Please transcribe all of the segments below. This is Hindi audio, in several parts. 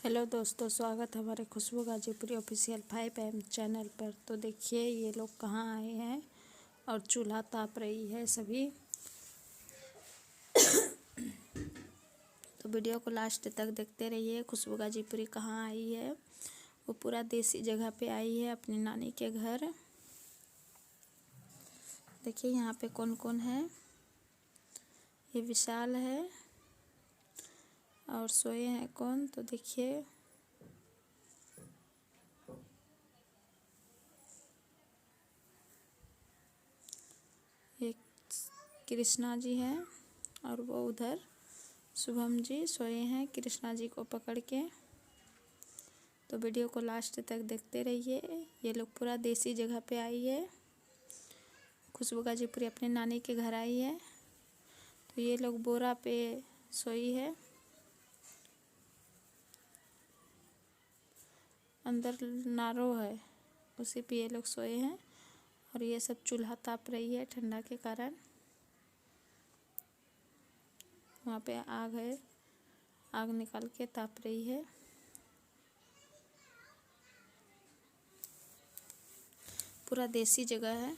हेलो दोस्तों, स्वागत है हमारे खुशबू गाजीपुरी ऑफिशियल 5 AM चैनल पर। तो देखिए ये लोग कहाँ आए हैं और चूल्हा ताप रही है सभी। तो वीडियो को लास्ट तक देखते रहिए। खुशबू गाजीपुरी कहाँ आई है, वो पूरा देसी जगह पे आई है, अपनी नानी के घर। देखिए यहाँ पे कौन कौन है। ये विशाल है और सोए हैं कौन, तो देखिए एक कृष्णा जी हैं और वो उधर शुभम जी सोए हैं कृष्णा जी को पकड़ के। तो वीडियो को लास्ट तक देखते रहिए। ये लोग पूरा देसी जगह पे आई है। खुशबू गाजीपुरी अपने नानी के घर आई है। तो ये लोग बोरा पे सोई है, अंदर नारो है, उसी पे ये लोग सोए हैं। और ये सब चूल्हा ताप रही है ठंडा के कारण। वहाँ पे आग है, आग निकाल के ताप रही है। पूरा देसी जगह है।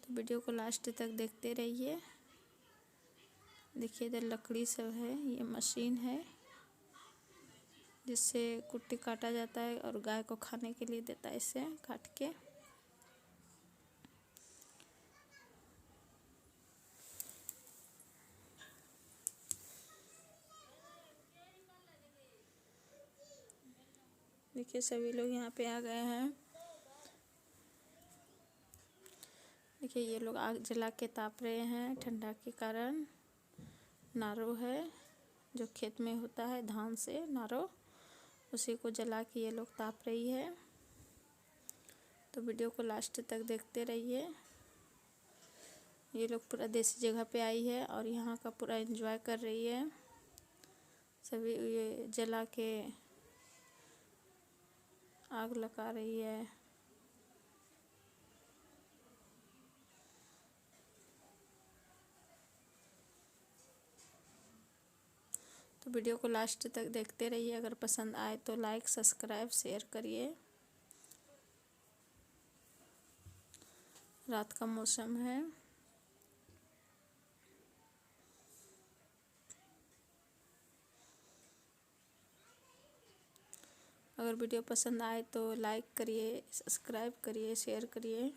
तो वीडियो को लास्ट तक देखते रहिए। देखिए इधर लकड़ी सब है, ये मशीन है जिससे कुट्टी काटा जाता है और गाय को खाने के लिए देता है, इसे काट के। देखिए सभी लोग यहाँ पे आ गए हैं। देखिए ये लोग आग जला के ताप रहे हैं ठंडा के कारण। नारो है जो खेत में होता है धान से, नारो, उसी को जला के ये लोग ताप रही है। तो वीडियो को लास्ट तक देखते रहिए। ये लोग पूरा देसी जगह पे आई है और यहाँ का पूरा एंजॉय कर रही है। सभी ये जला के आग लगा रही है। तो वीडियो को लास्ट तक देखते रहिए। अगर पसंद आए तो लाइक, सब्सक्राइब, शेयर करिए। रात का मौसम है। अगर वीडियो पसंद आए तो लाइक करिए, सब्सक्राइब करिए, शेयर करिए।